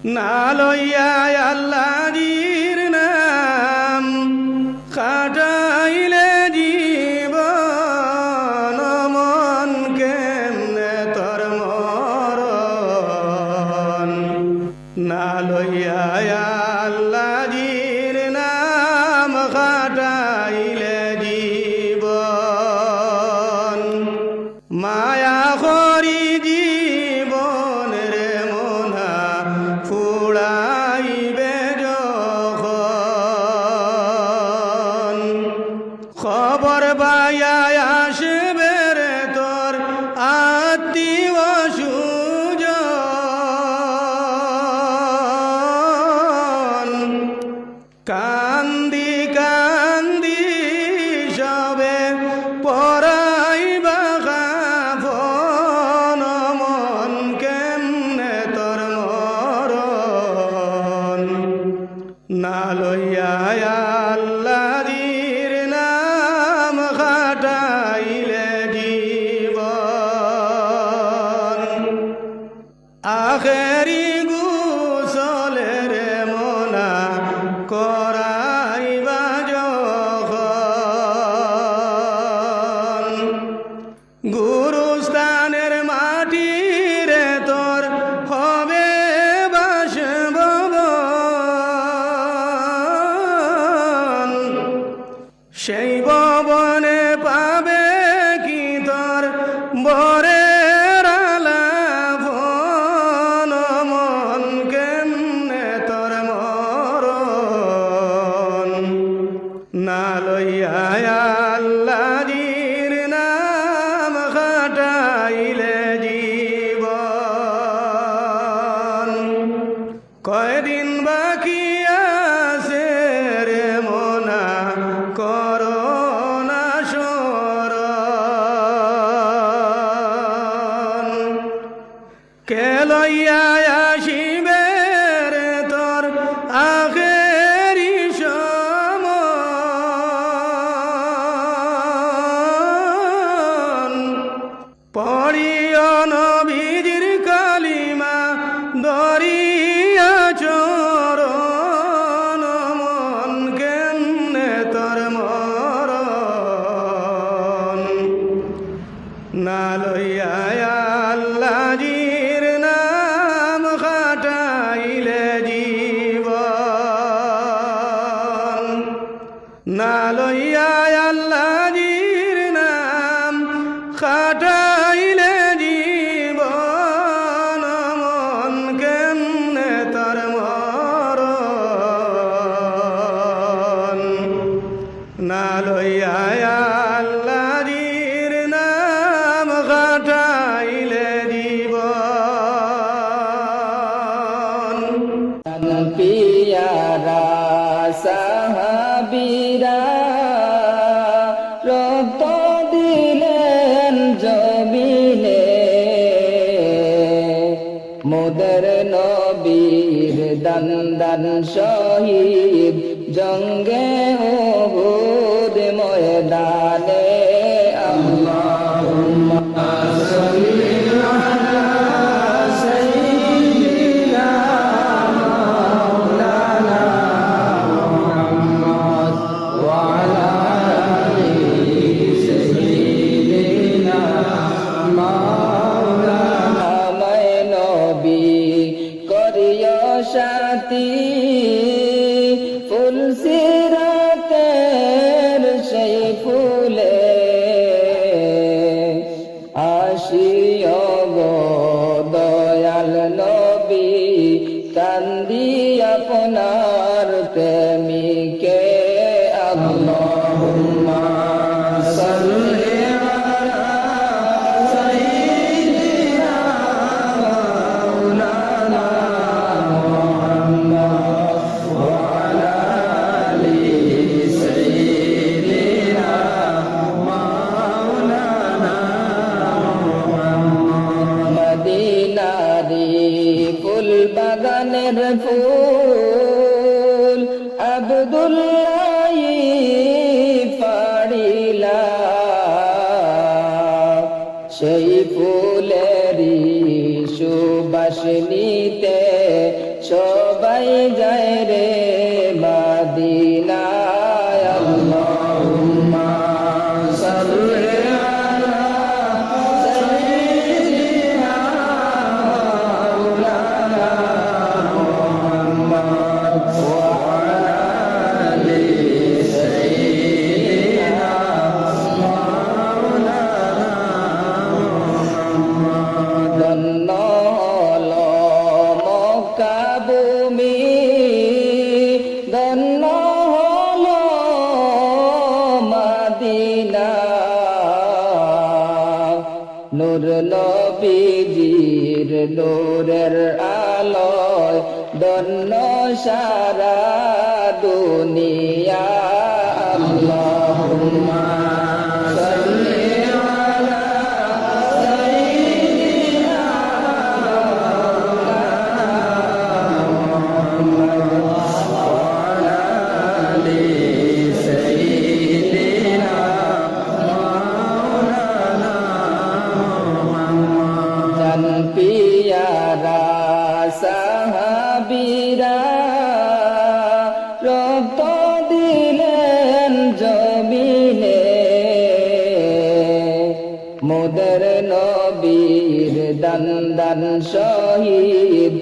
না লইয়া আল্লাহর নাম খাটাইলে জীবন মন কেমনে তোর মরণ না লইয়া আল্লাহর নাম খাটাইলে জীবন মায়া করি জীবন রে মনা ফুড়াইবে যখন খবর পাইয়া আসবে রে তোর আত্মীয় সুজন কান্দি কান্দি সবে পরাইবা কাফন মন কেমনে তোর মরণ না লইয়া আল্লাহর নাম খাটাইলে জীবন আখেরি গুসলের মনা করাইবা যখন গুরুস্থানের মাটিরে তোর হবে বাসভবন সেই ভবনে পাবে কি তোর বরের আলাপন মন কেমনে তোর মরণ না লইয়া আল্লাহর নাম খাটাইলে জীবন কয়দিন বাকি আছে রে মনা করোনা শরণ কে লইয়া আসিবে রে তোর আখেরি সমন পড়িও নবীজির কালিমা দরিয়া চরণ মন কেমনে তোর মরণ না লইয়া আল্লাহর নাম খাটাইলে জীবন না লইয়া আল্লাহর নাম খাটাইলে জীবন মন কেমনে তোর মরণ না লইয়া আল্লাহর নাম খাটাইলে জীবন পিয়ারা সাহাবীরা রক্ত দিলেন জমিনে মোদের নবীর দান দান শহীদ জঙ্গে উহুদ ময়দানে আল্লাহুম্মা সাল্লি আলা সাইয়্যিদিনা মাওলানা মুহাম্মদ ওয়া আলা আলি সাইয়্যিদিনা মাওলানা আমায় নবী করিও সাথী ফুল সিরাতের সেই ফুলে আসিও গো দয়াল নবী কান্দি আপনার প্রেমিকে আল্লাহুম্মা সাল্লি আলা সাইয়্যিদিনা মাওলানা মুহাম্মদ ওয়া আলা আলি সাইয়্যিদিনা মাওলানা মুহাম্মদ মদিনারি ফুল বাগানের ফুল আব্দুল্লাহ পাড়িলা সেই ফুলেরি সুবাস নিতে সবাই যায় রে মদিনায়। আল্লাহুম্মা সাল্লি আলা সাইয়্যিদিনা মাওলানা মুহাম্মদ ওয়া আলা আলি সাইয়্যিদিনা মাওলানা মুহাম্মদ। ধন্য হলো মক্কা ভূমি, ধন্য হলো মদিনা, নূর নবীজির নূরের আলোয় ধন্য সারা দুনিয়া। আল্লাহুম্মা সাল্লি আলা সাইয়্যিদিনা মুহাম্মদ ওয়া আলা আলি সাইয়্যিদিনা মাওলানা মুহাম্মদ। জান পিয়ারা সাহাবীরা রক্ত দিলেন জমিনে, মোদের নবীর দান দান শহীদ